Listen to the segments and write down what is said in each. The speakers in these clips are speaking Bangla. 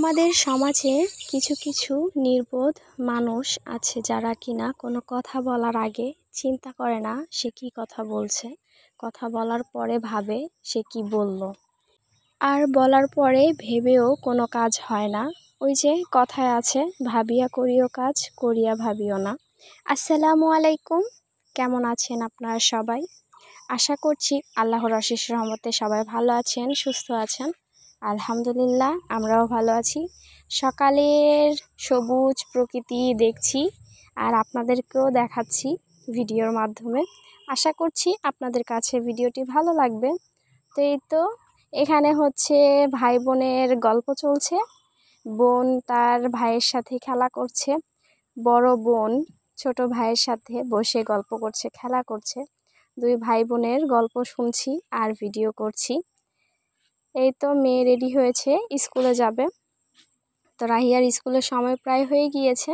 আমাদের সমাজে কিছু কিছু নির্বোধ মানুষ আছে যারা কিনা কোনো কথা বলার আগে চিন্তা করে না সে কি কথা বলছে, কথা বলার পরে ভাবে সে কি বলল, আর বলার পরে ভেবেও কোনো কাজ হয় না। ওই যে কথায় আছে, ভাবিয়া করিও কাজ, করিয়া ভাবিও না। আসসালামু আলাইকুম, কেমন আছেন আপনারা সবাই? আশা করছি আল্লাহর অশেষ রহমতে সবাই ভালো আছেন, সুস্থ আছেন। আলহামদুলিল্লাহ, আমরাও ভালো আছি। সকালের সবুজ প্রকৃতি দেখছি আর আপনাদেরকেও দেখাচ্ছি ভিডিওর মাধ্যমে। আশা করছি আপনাদের কাছে ভিডিওটি ভালো লাগবে। তো এই তো এখানে হচ্ছে ভাই বোনের গল্প চলছে। বোন তার ভাইয়ের সাথে খেলা করছে, বড় বোন ছোট ভাইয়ের সাথে বসে গল্প করছে, খেলা করছে। দুই ভাই বোনের গল্প শুনছি আর ভিডিও করছি। এই তো মেয়ে রেডি হয়েছে, স্কুলে যাবে। তো রাহিয়ার স্কুলের সময় প্রায় হয়ে গিয়েছে।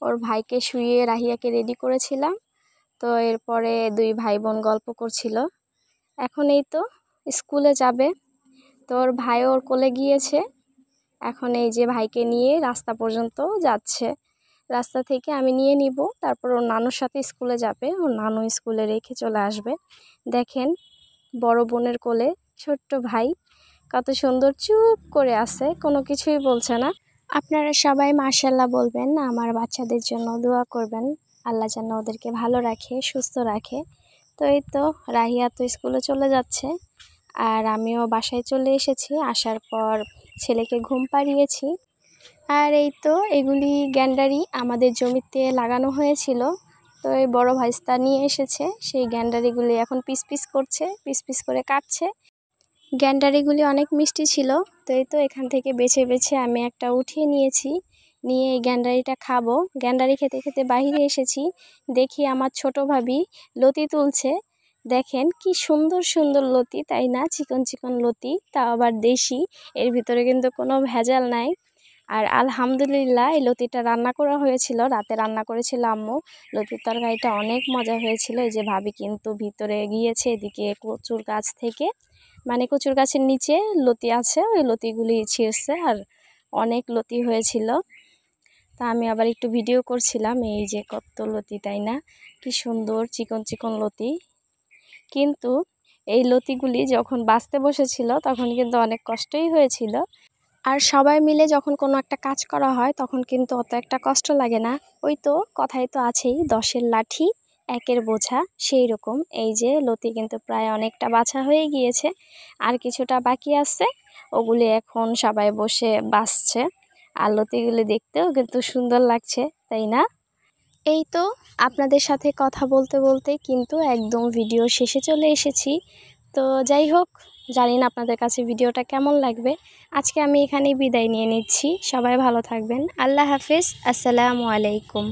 ওর ভাইকে শুইয়ে রাহিয়াকে রেডি করেছিলাম। তো এরপরে দুই ভাই বোন গল্প করছিল। এখন এই তো স্কুলে যাবে। তো ওর ভাই ওর কোলে গিয়েছে। এখন এই যে ভাইকে নিয়ে রাস্তা পর্যন্ত যাচ্ছে। রাস্তা থেকে আমি নিয়ে নিব, তারপর ওর নানুর সাথে স্কুলে যাবে। ওর নানু স্কুলে রেখে চলে আসবে। দেখেন, বড় বোনের কোলে ছোট্ট ভাই কত সুন্দর চুপ করে আছে, কোনো কিছুই বলছে না। আপনারা সবাই মাশাআল্লাহ বলবেন, আমার বাচ্চাদের জন্য দোয়া করবেন, আল্লাহ যেন ওদেরকে ভালো রাখে, সুস্থ রাখে। তো এই তো রাহিয়া তো স্কুলে চলে যাচ্ছে আর আমিও বাসায় চলে এসেছি। আসার পর ছেলেকে ঘুম পাড়িয়েছি। আর এই তো এগুলি গ্যান্ডারি আমাদের জমিতে লাগানো হয়েছিল। তো এই বড় ভাইস্তা নিয়ে এসেছে, সেই গ্যান্ডারিগুলি এখন পিস পিস করছে, পিস পিস করে কাটছে। গ্যান্ডারিগুলি অনেক মিষ্টি ছিল। তো এই তো এখান থেকে বেছে বেছে আমি একটা উঠিয়ে নিয়েছি, নিয়ে এই গ্যান্ডারিটা খাবো। গ্যান্ডারি খেতে খেতে বাইরে এসেছি, দেখি আমার ছোট ভাবি লতি তুলছে। দেখেন কি সুন্দর সুন্দর লতি, তাই না? চিকন চিকন লতি, তাও আবার দেশি, এর ভিতরে কিন্তু কোনো ভেজাল নাই। আর আলহামদুলিল্লাহ এই লতিটা রান্না করা হয়েছিল, রাতে রান্না করেছিল আম্মু। লতির তরকারিটা অনেক মজা হয়েছিল। এই যে ভাবি কিন্তু ভিতরে গিয়েছে, এদিকে কচুর গাছ থেকে, মানে কচুর গাছের নিচে লতি আছে, ওই লতিগুলি ছিঁড়ছে আর অনেক লতি হয়েছিল। তা আমি আবার একটু ভিডিও করছিলাম। এই যে কত লতি, তাই না? কি সুন্দর চিকন চিকন লতি। কিন্তু এই লতিগুলি যখন বাছতে বসেছিল তখন কিন্তু অনেক কষ্টই হয়েছিল। আর সবাই মিলে যখন কোনো একটা কাজ করা হয় তখন কিন্তু অত একটা কষ্ট লাগে না। ওই তো কথাই তো আছেই, 10-এর লাঠি 1-এর বোঝা, সেই রকম। এই যে লতি কিন্তু প্রায় অনেকটা বাছা হয়ে গিয়েছে, আর কিছুটা বাকি আছে। ওগুলি এখন সবাই বসে বাছছে। আর লতিগুলি দেখতেও কিন্তু সুন্দর লাগছে, তাই না? এই তো আপনাদের সাথে কথা বলতে বলতে কিন্তু একদম ভিডিও শেষে চলে এসেছি। তো যাই হোক, জানি না আপনাদের কাছে ভিডিওটা কেমন লাগবে। আজকে আমি এখানেই বিদায় নিয়ে নিচ্ছি। সবাই ভালো থাকবেন। আল্লাহ হাফেজ। আসসালামু আলাইকুম।